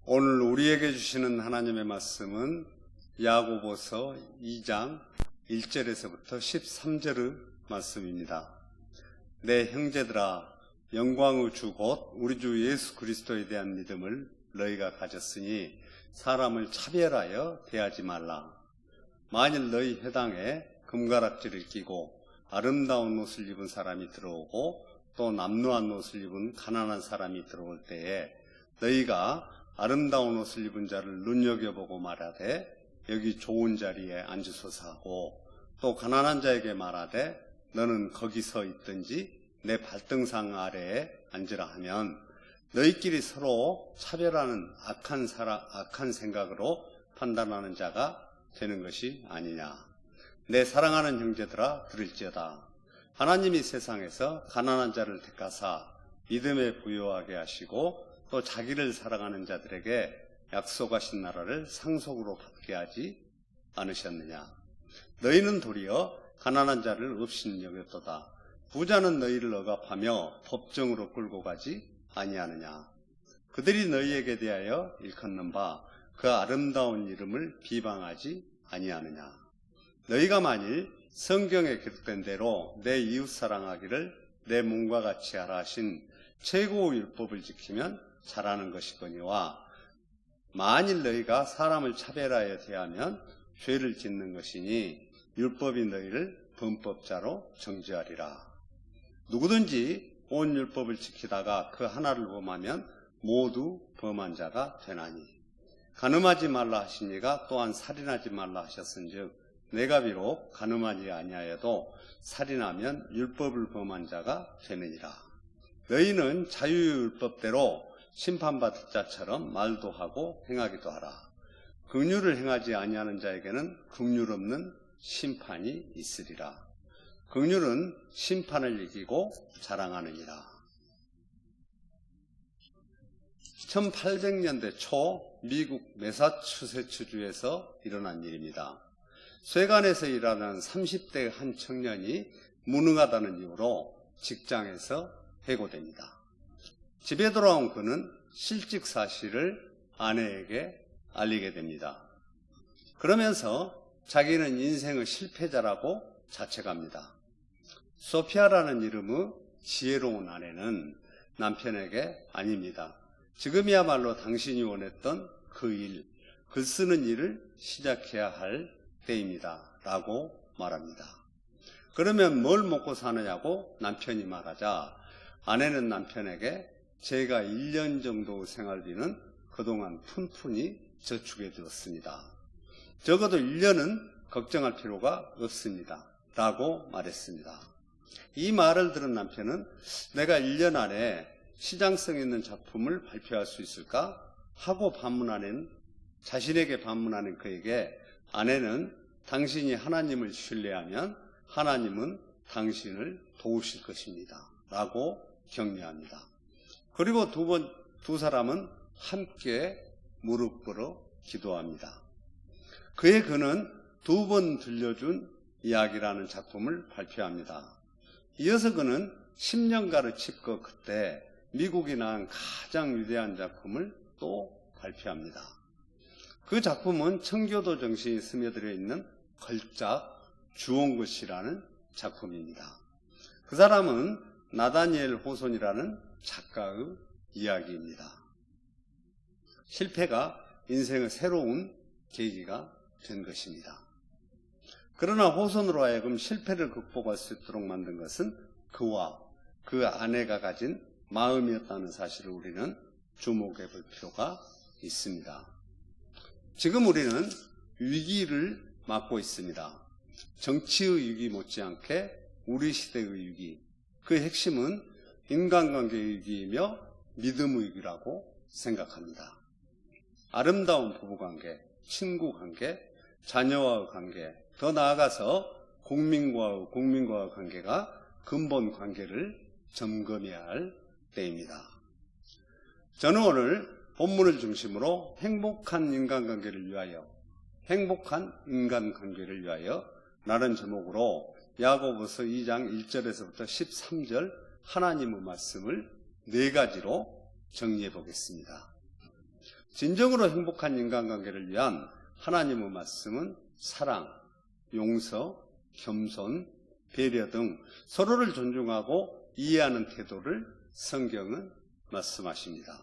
오늘 우리에게 주시는 하나님의 말씀은 야고보서 2장 1절에서부터 13절의 말씀입니다. 내 형제들아, 영광의 주 곧 우리 주 예수 그리스도에 대한 믿음을 너희가 가졌으니 사람을 차별하여 대하지 말라. 만일 너희 회당에 금가락지를 끼고 아름다운 옷을 입은 사람이 들어오고 또 남루한 옷을 입은 가난한 사람이 들어올 때에 너희가 아름다운 옷을 입은 자를 눈여겨보고 말하되 여기 좋은 자리에 앉으소서 하고, 또 가난한 자에게 말하되 너는 거기 서 있든지 내 발등상 아래에 앉으라 하면 너희끼리 서로 차별하는 악한 생각으로 판단하는 자가 되는 것이 아니냐. 내 사랑하는 형제들아, 들을지어다. 하나님이 세상에서 가난한 자를 택하사 믿음에 부요하게 하시고 또 자기를 사랑하는 자들에게 약속하신 나라를 상속으로 받게 하지 않으셨느냐. 너희는 도리어 가난한 자를 없인 여겼도다. 부자는 너희를 억압하며 법정으로 끌고 가지 아니하느냐. 그들이 너희에게 대하여 일컫는 바 그 아름다운 이름을 비방하지 아니하느냐. 너희가 만일 성경에 기록된 대로 내 이웃 사랑하기를 내 몸과 같이 하라 하신 최고의 율법을 지키면 잘하는 것이거니와, 만일 너희가 사람을 차별하여 대하면 죄를 짓는 것이니 율법이 너희를 범법자로 정죄하리라. 누구든지 온 율법을 지키다가 그 하나를 범하면 모두 범한 자가 되나니, 간음하지 말라 하시니가 또한 살인하지 말라 하셨은즉 내가 비록 간음하지 아니하여도 살인하면 율법을 범한 자가 되느니라. 너희는 자유의 율법대로 심판받을 자처럼 말도 하고 행하기도 하라. 긍휼을 행하지 아니하는 자에게는 긍휼 없는 심판이 있으리라. 긍휼은 심판을 이기고 자랑하느니라. 1800년대 초 미국 매사추세츠주에서 일어난 일입니다. 쇠간에서 일하는 30대 한 청년이 무능하다는 이유로 직장에서 해고됩니다. 집에 돌아온 그는 실직 사실을 아내에게 알리게 됩니다. 그러면서 자기는 인생의 실패자라고 자책합니다. 소피아라는 이름의 지혜로운 아내는 남편에게 아닙니다. 지금이야말로 당신이 원했던 그 일, 글 쓰는 일을 시작해야 할 때입니다. 라고 말합니다. 그러면 뭘 먹고 사느냐고 남편이 말하자 아내는 남편에게 제가 1년 정도 생활비는 그동안 푼푼히 저축해 두었습니다. 적어도 1년은 걱정할 필요가 없습니다. 라고 말했습니다. 이 말을 들은 남편은 내가 1년 안에 시장성 있는 작품을 발표할 수 있을까? 하고 자신에게 반문하는 그에게 아내는 당신이 하나님을 신뢰하면 하나님은 당신을 도우실 것입니다. 라고 격려합니다. 그리고 두 사람은 함께 무릎 꿇어 기도합니다. 그는 2번 들려준 이야기라는 작품을 발표합니다. 이어서 그는 10년가를 칩고 그때 미국이 낳은 가장 위대한 작품을 또 발표합니다. 그 작품은 청교도 정신이 스며들어 있는 걸작 주홍글씨라는 작품입니다. 그 사람은 나다니엘 호손이라는 작가의 이야기입니다. 실패가 인생의 새로운 계기가 된 것입니다. 그러나 호손으로 하여금 실패를 극복할 수 있도록 만든 것은 그와 그 아내가 가진 마음이었다는 사실을 우리는 주목해 볼 필요가 있습니다. 지금 우리는 위기를 맞고 있습니다. 정치의 위기 못지않게 우리 시대의 위기, 그 핵심은 인간관계의 위기이며 믿음의 위기라고 생각합니다. 아름다운 부부관계, 친구관계, 자녀와의 관계, 더 나아가서 국민과의 관계가 근본 관계를 점검해야 할 때입니다. 저는 오늘 본문을 중심으로 행복한 인간관계를 위하여 라는 제목으로 야고보서 2장 1절에서부터 13절 하나님의 말씀을 4가지로 정리해 보겠습니다. 진정으로 행복한 인간관계를 위한 하나님의 말씀은 사랑, 용서, 겸손, 배려 등 서로를 존중하고 이해하는 태도를 성경은 말씀하십니다.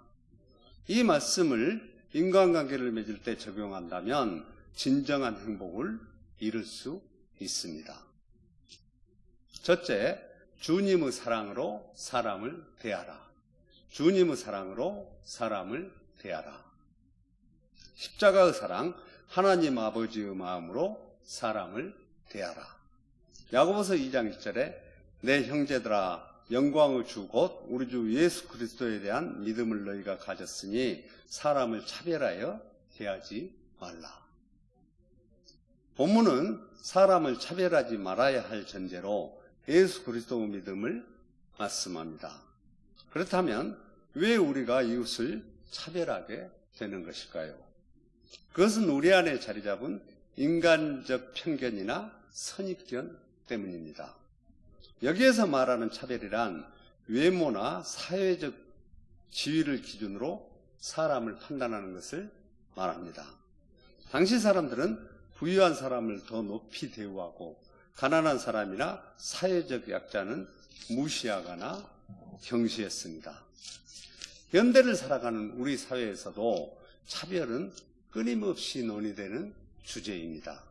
이 말씀을 인간관계를 맺을 때 적용한다면 진정한 행복을 이룰 수 있습니다. 첫째, 주님의 사랑으로 사람을 대하라. 주님의 사랑으로 사람을 대하라. 십자가의 사랑, 하나님 아버지의 마음으로 사람을 대하라. 야고보서 2장 1절에 내 형제들아 영광의 주 곧 우리 주 예수 그리스도에 대한 믿음을 너희가 가졌으니 사람을 차별하여 대하지 말라. 본문은 사람을 차별하지 말아야 할 전제로 예수 그리스도의 믿음을 말씀합니다. 그렇다면 왜 우리가 이웃을 차별하게 되는 것일까요? 그것은 우리 안에 자리 잡은 인간적 편견이나 선입견 때문입니다. 여기에서 말하는 차별이란 외모나 사회적 지위를 기준으로 사람을 판단하는 것을 말합니다. 당시 사람들은 부유한 사람을 더 높이 대우하고 가난한 사람이나 사회적 약자는 무시하거나 경시했습니다. 현대를 살아가는 우리 사회에서도 차별은 끊임없이 논의되는 주제입니다.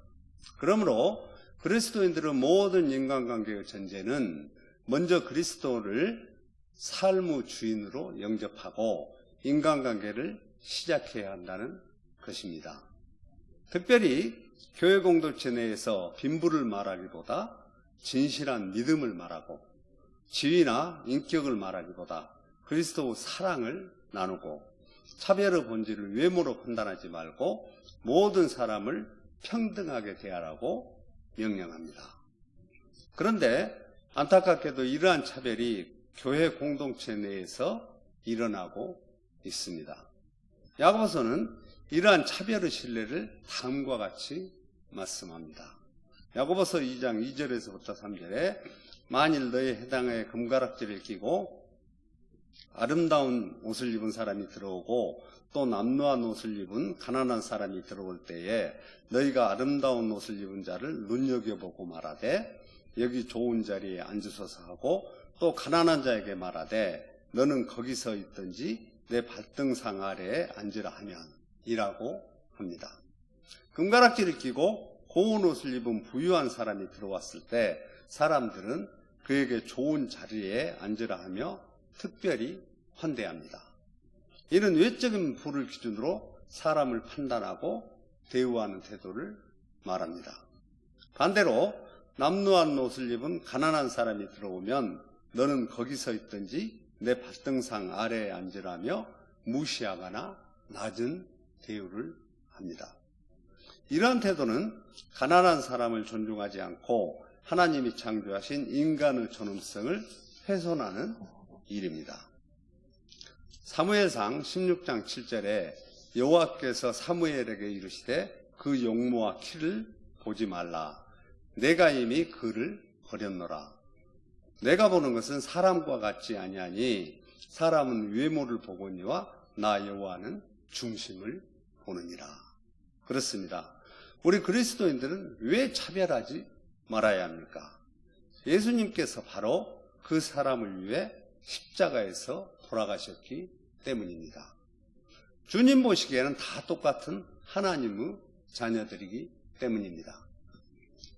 그러므로 그리스도인들의 모든 인간관계의 전제는 먼저 그리스도를 삶의 주인으로 영접하고 인간관계를 시작해야 한다는 것입니다. 특별히 교회 공동체 내에서 빈부를 말하기보다 진실한 믿음을 말하고 지위나 인격을 말하기보다 그리스도의 사랑을 나누고 차별의 본질을 외모로 판단하지 말고 모든 사람을 평등하게 대하라고 명령합니다. 그런데 안타깝게도 이러한 차별이 교회 공동체 내에서 일어나고 있습니다. 야고보서는 이러한 차별의 신뢰를 다음과 같이 말씀합니다. 야고보서 2장 2절에서부터 3절에 만일 너희 해당에 금가락지를 끼고 아름다운 옷을 입은 사람이 들어오고 또 남루한 옷을 입은 가난한 사람이 들어올 때에 너희가 아름다운 옷을 입은 자를 눈여겨보고 말하되 여기 좋은 자리에 앉으소서 하고 또 가난한 자에게 말하되 너는 거기서 있든지 내 발등상 아래에 앉으라 하면 이라고 합니다. 금가락지를 끼고 고운 옷을 입은 부유한 사람이 들어왔을 때 사람들은 그에게 좋은 자리에 앉으라 하며 특별히 환대합니다. 이는 외적인 부를 기준으로 사람을 판단하고 대우하는 태도를 말합니다. 반대로 남루한 옷을 입은 가난한 사람이 들어오면 너는 거기서 있든지 내 발등상 아래에 앉으라며 무시하거나 낮은 대우를 합니다. 이러한 태도는 가난한 사람을 존중하지 않고 하나님이 창조하신 인간의 존엄성을 훼손하는 일입니다. 사무엘상 16장 7절에 여호와께서 사무엘에게 이르시되 그 용모와 키를 보지 말라. 내가 이미 그를 버렸노라. 내가 보는 것은 사람과 같지 아니하니 사람은 외모를 보거니와 나 여호와는 중심을 보느니라. 그렇습니다. 우리 그리스도인들은 왜 차별하지 말아야 합니까? 예수님께서 바로 그 사람을 위해 십자가에서 돌아가셨기 때문입니다. 주님 보시기에는 다 똑같은 하나님의 자녀들이기 때문입니다.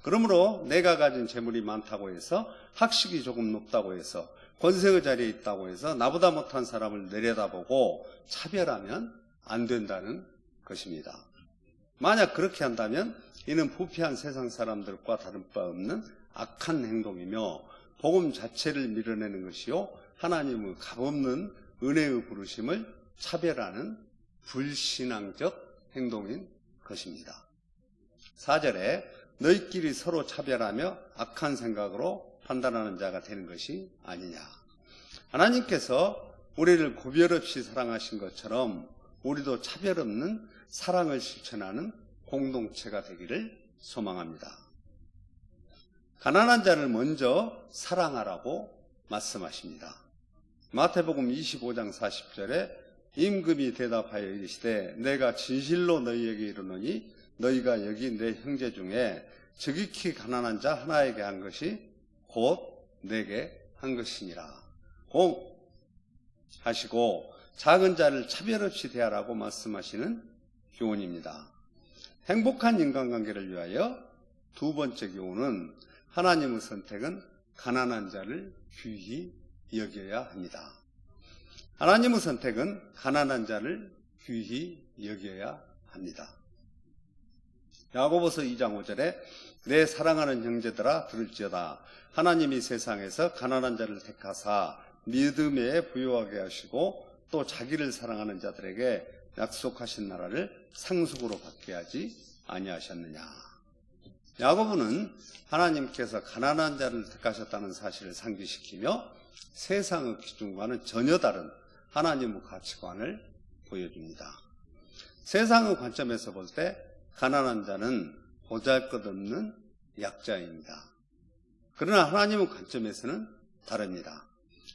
그러므로 내가 가진 재물이 많다고 해서 학식이 조금 높다고 해서 권세의 자리에 있다고 해서 나보다 못한 사람을 내려다보고 차별하면 안 된다는 것입니다. 만약 그렇게 한다면 이는 부패한 세상 사람들과 다른 바 없는 악한 행동이며 복음 자체를 밀어내는 것이요 하나님의 값없는 은혜의 부르심을 차별하는 불신앙적 행동인 것입니다. 4절에 너희끼리 서로 차별하며 악한 생각으로 판단하는 자가 되는 것이 아니냐. 하나님께서 우리를 구별 없이 사랑하신 것처럼 우리도 차별 없는 사랑을 실천하는 공동체가 되기를 소망합니다. 가난한 자를 먼저 사랑하라고 말씀하십니다. 마태복음 25장 40절에 임금이 대답하여 이르시되 내가 진실로 너희에게 이르노니 너희가 여기 내 형제 중에 지극히 가난한 자 하나에게 한 것이 곧 내게 한 것이니라. 하시고 작은 자를 차별 없이 대하라고 말씀하시는 교훈입니다. 행복한 인간관계를 위하여 두 번째 교훈은 하나님의 선택은 가난한 자를 귀히 여겨야 합니다. 하나님의 선택은 가난한 자를 귀히 여겨야 합니다. 야고보서 2장 5절에 내 사랑하는 형제들아 들을지어다. 하나님이 세상에서 가난한 자를 택하사 믿음에 부요하게 하시고 또 자기를 사랑하는 자들에게 약속하신 나라를 상속으로 받게 하지 아니하셨느냐. 야고보는 하나님께서 가난한 자를 택하셨다는 사실을 상기시키며 세상의 기준과는 전혀 다른 하나님의 가치관을 보여줍니다. 세상의 관점에서 볼 때 가난한 자는 보잘것없는 약자입니다. 그러나 하나님의 관점에서는 다릅니다.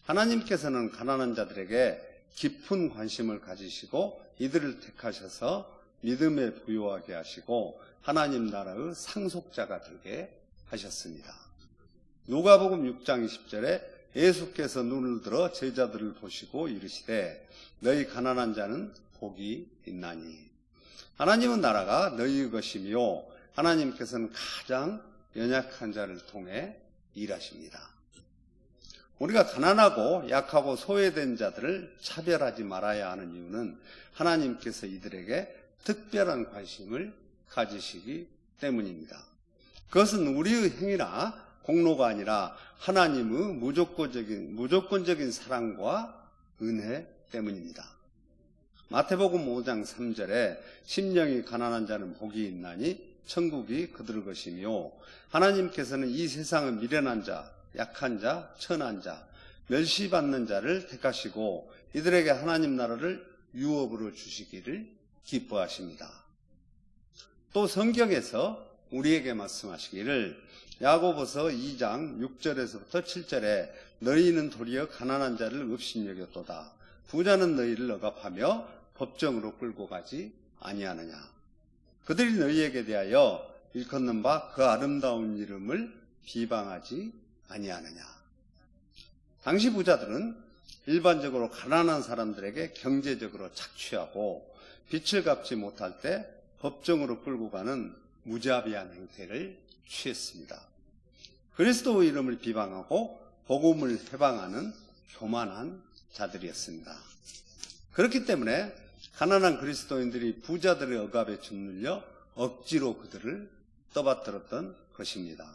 하나님께서는 가난한 자들에게 깊은 관심을 가지시고 이들을 택하셔서 믿음에 부요하게 하시고 하나님 나라의 상속자가 되게 하셨습니다. 누가복음 6장 20절에 예수께서 눈을 들어 제자들을 보시고 이르시되 너희 가난한 자는 복이 있나니. 하나님의 나라가 너희의 것이며 하나님께서는 가장 연약한 자를 통해 일하십니다. 우리가 가난하고 약하고 소외된 자들을 차별하지 말아야 하는 이유는 하나님께서 이들에게 특별한 관심을 가지시기 때문입니다. 그것은 우리의 행위나 공로가 아니라 하나님의 무조건적인 사랑과 은혜 때문입니다. 마태복음 5장 3절에 심령이 가난한 자는 복이 있나니 천국이 그들 것이며 하나님께서는 이 세상의 미련한 자, 약한 자, 천한 자, 멸시받는 자를 택하시고 이들에게 하나님 나라를 유업으로 주시기를 기뻐하십니다. 또 성경에서 우리에게 말씀하시기를 야고보서 2장 6절에서부터 7절에 너희는 도리어 가난한 자를 업신여겼도다. 부자는 너희를 억압하며 법정으로 끌고 가지 아니하느냐. 그들이 너희에게 대하여 일컫는 바 그 아름다운 이름을 비방하지 아니하느냐. 당시 부자들은 일반적으로 가난한 사람들에게 경제적으로 착취하고 빚을 갚지 못할 때 법정으로 끌고 가는 무자비한 행태를 취했습니다. 그리스도의 이름을 비방하고 복음을 해방하는 교만한 자들이었습니다. 그렇기 때문에 가난한 그리스도인들이 부자들의 억압에 짓눌려 억지로 그들을 떠받들었던 것입니다.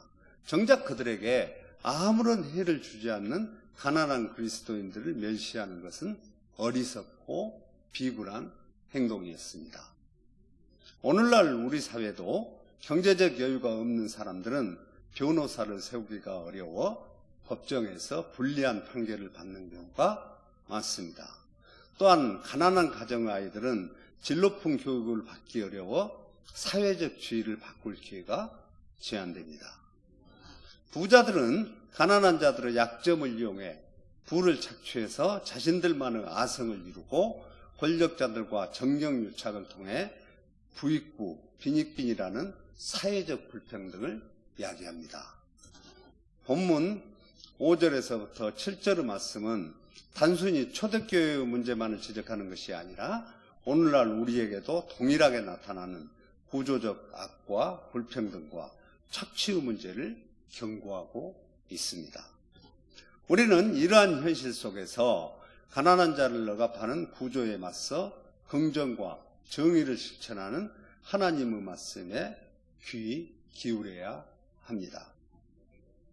정작 그들에게 아무런 해를 주지 않는 가난한 그리스도인들을 멸시하는 것은 어리석고 비굴한 행동이었습니다. 오늘날 우리 사회도 경제적 여유가 없는 사람들은 변호사를 세우기가 어려워 법정에서 불리한 판결을 받는 경우가 많습니다. 또한 가난한 가정의 아이들은 질 높은 교육을 받기 어려워 사회적 지위를 바꿀 기회가 제한됩니다. 부자들은 가난한 자들의 약점을 이용해 부를 착취해서 자신들만의 아성을 이루고 권력자들과 정경유착을 통해 부익부, 빈익빈이라는 사회적 불평등을 야기합니다. 본문 5절에서부터 7절의 말씀은 단순히 초대교회의 문제만을 지적하는 것이 아니라 오늘날 우리에게도 동일하게 나타나는 구조적 악과 불평등과 착취의 문제를 경고하고 있습니다. 우리는 이러한 현실 속에서 가난한 자를 억압하는 구조에 맞서 긍정과 정의를 실천하는 하나님의 말씀에 귀 기울여야 합니다.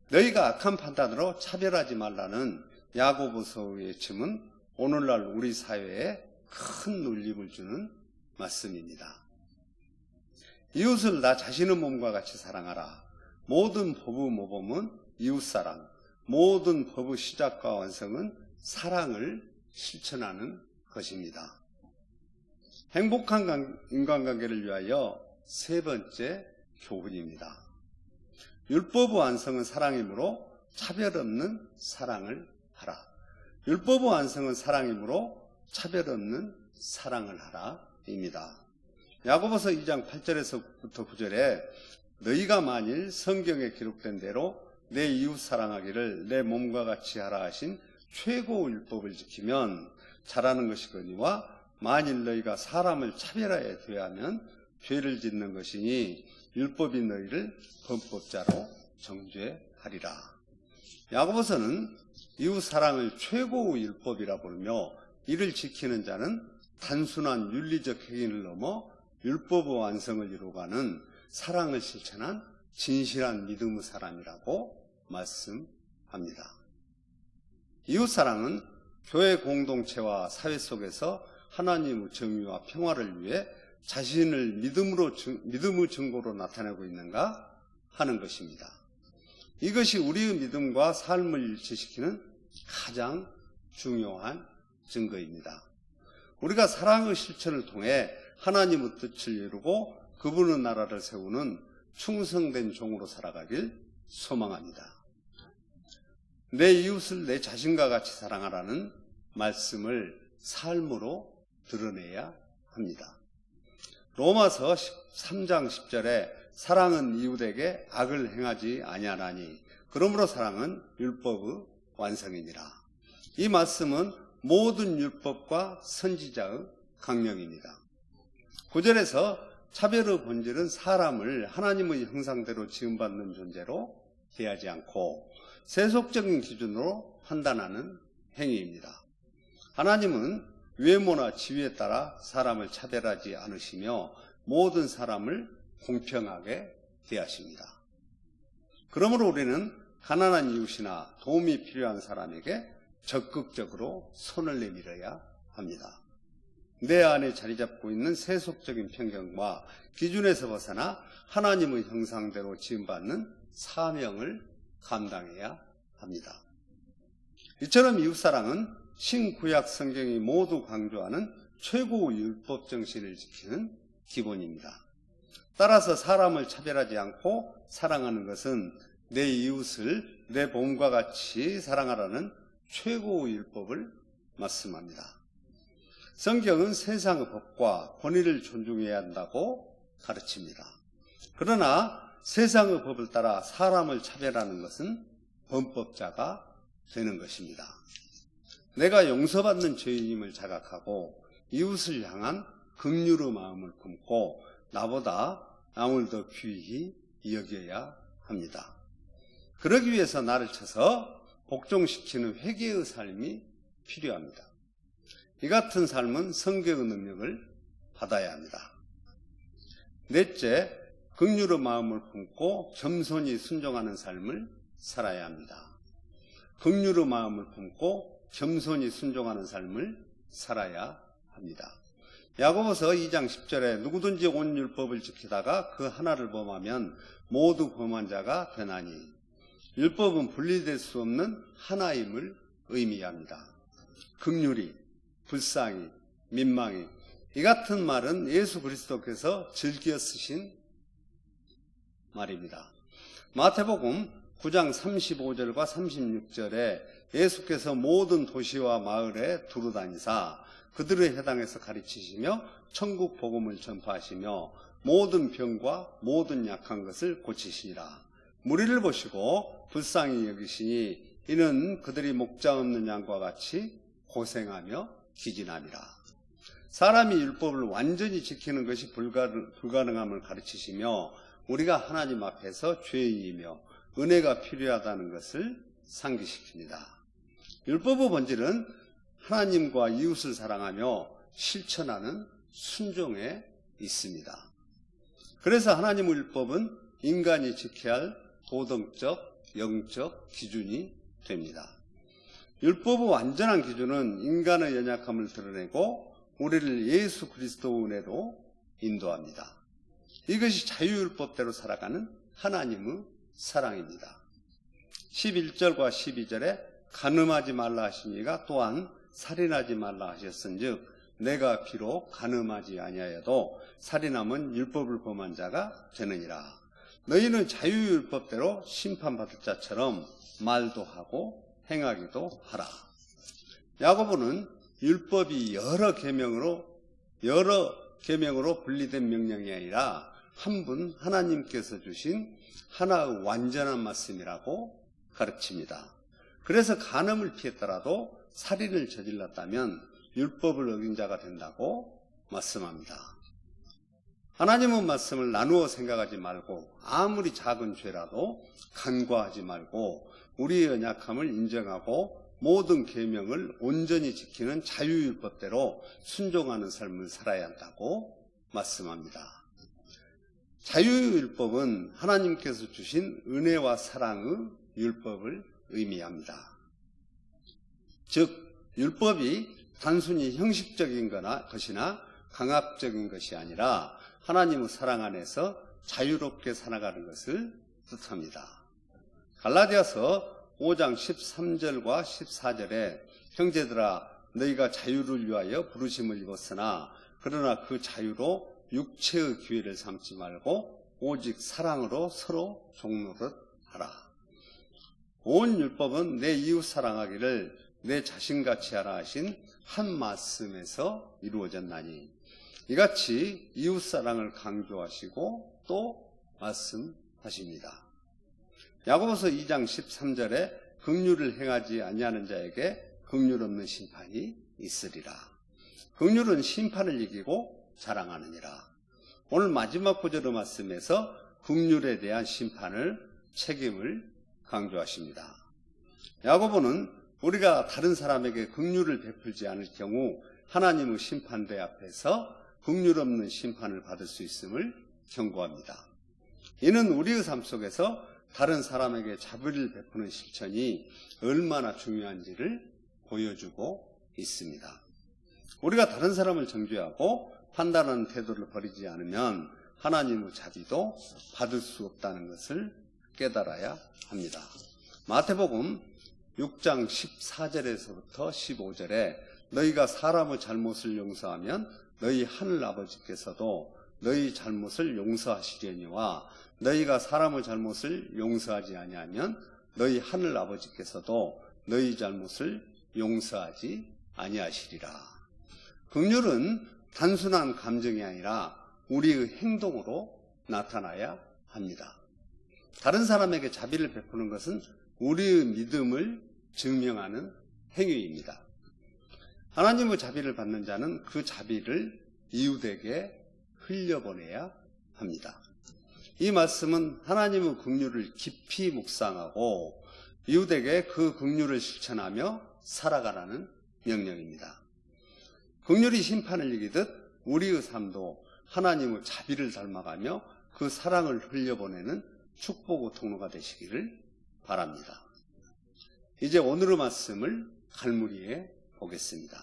너희가 악한 판단으로 차별하지 말라는 야고보서의 외침은 오늘날 우리 사회에 큰 울림을 주는 말씀입니다. 이웃을 나 자신의 몸과 같이 사랑하라. 모든 법의 모범은 이웃사랑, 모든 법의 시작과 완성은 사랑을 실천하는 것입니다. 행복한 인간관계를 위하여 세 번째 교훈입니다. 율법의 완성은 사랑이므로 차별 없는 사랑을 하라. 율법의 완성은 사랑이므로 차별 없는 사랑을 하라입니다. 야고보서 2장 8절에서부터 9절에 너희가 만일 성경에 기록된 대로 내 이웃 사랑하기를 내 몸과 같이 하라 하신 최고 율법을 지키면 잘하는 것이거니와 만일 너희가 사람을 차별하여 대하면 죄를 짓는 것이니 율법이 너희를 범법자로 정죄하리라. 야고보서는 이웃 사랑을 최고 율법이라 부르며 이를 지키는 자는 단순한 윤리적 행위를 넘어 율법의 완성을 이루어가는 사랑을 실천한 진실한 믿음의 사람이라고 말씀합니다. 이웃 사랑은 교회 공동체와 사회 속에서 하나님의 정의와 평화를 위해 자신을 믿음의 증거로 나타내고 있는가 하는 것입니다. 이것이 우리의 믿음과 삶을 일치시키는 가장 중요한 증거입니다. 우리가 사랑의 실천을 통해 하나님의 뜻을 이루고 그분의 나라를 세우는 충성된 종으로 살아가길 소망합니다. 내 이웃을 내 자신과 같이 사랑하라는 말씀을 삶으로 드러내야 합니다. 로마서 13장 10절에 사랑은 이웃에게 악을 행하지 아니하나니 그러므로 사랑은 율법의 완성이니라. 이 말씀은 모든 율법과 선지자의 강령입니다. 9절에서 차별의 본질은 사람을 하나님의 형상대로 지음받는 존재로 대하지 않고 세속적인 기준으로 판단하는 행위입니다. 하나님은 외모나 지위에 따라 사람을 차별하지 않으시며 모든 사람을 공평하게 대하십니다. 그러므로 우리는 가난한 이웃이나 도움이 필요한 사람에게 적극적으로 손을 내밀어야 합니다. 내 안에 자리 잡고 있는 세속적인 편견과 기준에서 벗어나 하나님의 형상대로 지음받는 사명을 감당해야 합니다. 이처럼 이웃사랑은 신구약 성경이 모두 강조하는 최고 율법 정신을 지키는 기본입니다. 따라서 사람을 차별하지 않고 사랑하는 것은 내 이웃을 내 몸과 같이 사랑하라는 최고 율법을 말씀합니다. 성경은 세상의 법과 권위를 존중해야 한다고 가르칩니다. 그러나 세상의 법을 따라 사람을 차별하는 것은 범법자가 되는 것입니다. 내가 용서받는 죄인임을 자각하고 이웃을 향한 긍휼의 마음을 품고 나보다 남을 더 귀히 여겨야 합니다. 그러기 위해서 나를 쳐서 복종시키는 회개의 삶이 필요합니다. 이 같은 삶은 성경의 능력을 받아야 합니다. 넷째, 긍휼의 마음을 품고 겸손히 순종하는 삶을 살아야 합니다. 긍휼의 마음을 품고 겸손히 순종하는 삶을 살아야 합니다. 야고보서 2장 10절에 누구든지 온 율법을 지키다가 그 하나를 범하면 모두 범한 자가 되나니 율법은 분리될 수 없는 하나임을 의미합니다. 긍휼이, 불쌍히, 민망히 이 같은 말은 예수 그리스도께서 즐겨 쓰신 말입니다. 마태복음 9장 35절과 36절에 예수께서 모든 도시와 마을에 두루다니사 그들의 해당에서 가르치시며 천국 복음을 전파하시며 모든 병과 모든 약한 것을 고치시니라. 무리를 보시고 불쌍히 여기시니 이는 그들이 목자 없는 양과 같이 고생하며 기진함이라. 사람이 율법을 완전히 지키는 것이 불가능함을 가르치시며 우리가 하나님 앞에서 죄인이며 은혜가 필요하다는 것을 상기시킵니다. 율법의 본질은 하나님과 이웃을 사랑하며 실천하는 순종에 있습니다. 그래서 하나님의 율법은 인간이 지켜야 할 도덕적, 영적 기준이 됩니다. 율법의 완전한 기준은 인간의 연약함을 드러내고 우리를 예수 그리스도의 은혜로 인도합니다. 이것이 자유율법대로 살아가는 하나님의 사랑입니다. 11절과 12절에 간음하지 말라 하시니가 또한 살인하지 말라 하셨은즉 내가 비록 간음하지 아니하여도 살인함은 율법을 범한 자가 되느니라. 너희는 자유율법대로 심판받을 자처럼 말도 하고 행하기도 하라. 야고보는 율법이 여러 계명으로 여러 계명으로 분리된 명령이 아니라 한 분 하나님께서 주신 하나의 완전한 말씀이라고 가르칩니다. 그래서 간음을 피했더라도 살인을 저질렀다면 율법을 어긴 자가 된다고 말씀합니다. 하나님은 말씀을 나누어 생각하지 말고 아무리 작은 죄라도 간과하지 말고 우리의 연약함을 인정하고 모든 계명을 온전히 지키는 자유율법대로 순종하는 삶을 살아야 한다고 말씀합니다. 자유율법은 하나님께서 주신 은혜와 사랑의 율법을 의미합니다. 즉 율법이 단순히 형식적인 것이나 강압적인 것이 아니라 하나님의 사랑 안에서 자유롭게 살아가는 것을 뜻합니다. 갈라디아서 5장 13절과 14절에 형제들아 너희가 자유를 위하여 부르심을 입었으나 그러나 그 자유로 육체의 기회를 삼지 말고 오직 사랑으로 서로 종노릇 하라. 온 율법은 내 이웃 사랑하기를 내 자신같이 하라 하신 한 말씀에서 이루어졌나니 이같이 이웃 사랑을 강조하시고 또 말씀하십니다. 야고보서 2장 13절에 긍휼을 행하지 아니하는 자에게 긍휼 없는 심판이 있으리라. 긍휼은 심판을 이기고 자랑하느니라. 오늘 마지막 구절의 말씀에서 긍휼에 대한 책임을 강조하십니다. 야고보는 우리가 다른 사람에게 긍휼을 베풀지 않을 경우 하나님의 심판대 앞에서 긍휼 없는 심판을 받을 수 있음을 경고합니다. 이는 우리의 삶 속에서 다른 사람에게 자비를 베푸는 실천이 얼마나 중요한지를 보여주고 있습니다. 우리가 다른 사람을 정죄하고 판단하는 태도를 버리지 않으면 하나님의 자비도 받을 수 없다는 것을 깨달아야 합니다. 마태복음 6장 14절에서부터 15절에 너희가 사람의 잘못을 용서하면 너희 하늘 아버지께서도 너희 잘못을 용서하시려니와 너희가 사람의 잘못을 용서하지 아니하면 너희 하늘 아버지께서도 너희 잘못을 용서하지 아니하시리라. 긍휼은 단순한 감정이 아니라 우리의 행동으로 나타나야 합니다. 다른 사람에게 자비를 베푸는 것은 우리의 믿음을 증명하는 행위입니다. 하나님의 자비를 받는 자는 그 자비를 이웃에게 흘려보내야 합니다. 이 말씀은 하나님의 긍휼을 깊이 묵상하고 이웃에게 그 긍휼을 실천하며 살아가라는 명령입니다. 긍휼이 심판을 이기듯 우리의 삶도 하나님의 자비를 닮아가며 그 사랑을 흘려보내는 축복의 통로가 되시기를 바랍니다. 이제 오늘의 말씀을 갈무리해 보겠습니다.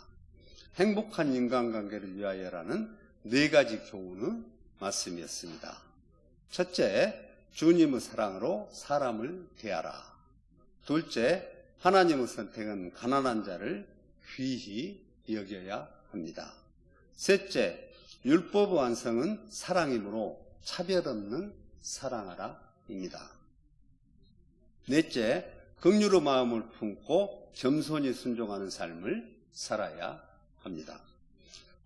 행복한 인간관계를 위하여라는 4가지 교훈의 말씀이었습니다. 첫째, 주님의 사랑으로 사람을 대하라. 둘째, 하나님의 선택은 가난한 자를 귀히 여겨야 합니다. 셋째, 율법의 완성은 사랑이므로 차별 없는 사랑하라 입니다. 넷째, 긍휼의 마음을 품고 겸손히 순종하는 삶을 살아야 합니다.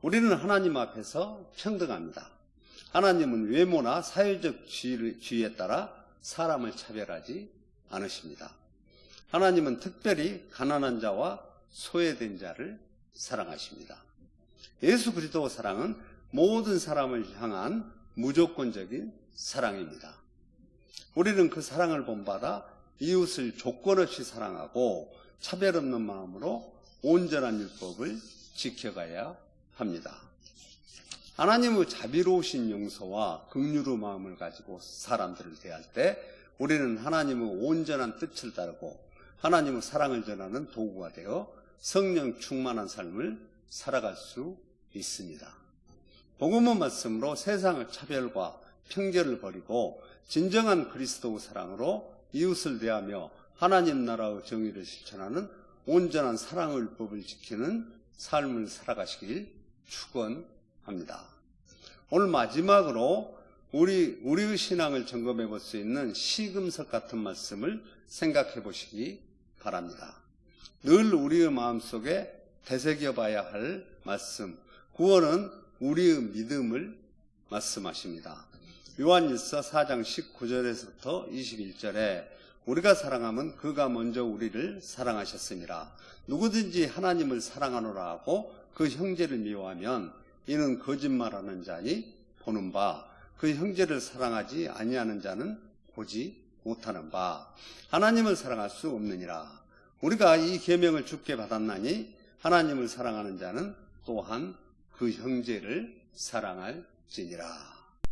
우리는 하나님 앞에서 평등합니다. 하나님은 외모나 사회적 지위에 따라 사람을 차별하지 않으십니다. 하나님은 특별히 가난한 자와 소외된 자를 사랑하십니다. 예수 그리스도의 사랑은 모든 사람을 향한 무조건적인 사랑입니다. 우리는 그 사랑을 본받아 이웃을 조건 없이 사랑하고 차별 없는 마음으로 온전한 율법을 지켜가야 합니다. 하나님의 자비로우신 용서와 긍휼의 마음을 가지고 사람들을 대할 때 우리는 하나님의 온전한 뜻을 따르고 하나님의 사랑을 전하는 도구가 되어 성령 충만한 삶을 살아갈 수 있습니다. 복음의 말씀으로 세상의 차별과 편견을 버리고 진정한 그리스도의 사랑으로 이웃을 대하며 하나님 나라의 정의를 실천하는 온전한 사랑의 율법을 지키는 삶을 살아가시길 축원합니다. 오늘 마지막으로 우리의 신앙을 점검해 볼 수 있는 시금석 같은 말씀을 생각해 보시기 바랍니다. 늘 우리의 마음속에 되새겨 봐야 할 말씀, 구원은 우리의 믿음을 말씀하십니다. 요한일서 4장 19절에서부터 21절에 우리가 사랑하면 그가 먼저 우리를 사랑하셨습니다. 누구든지 하나님을 사랑하노라 하고 그 형제를 미워하면 이는 거짓말하는 자니 보는 바, 그 형제를 사랑하지 아니하는 자는 보지 못하는 바. 하나님을 사랑할 수 없느니라. 우리가 이 계명을 주께 받았나니 하나님을 사랑하는 자는 또한 그 형제를 사랑할지니라.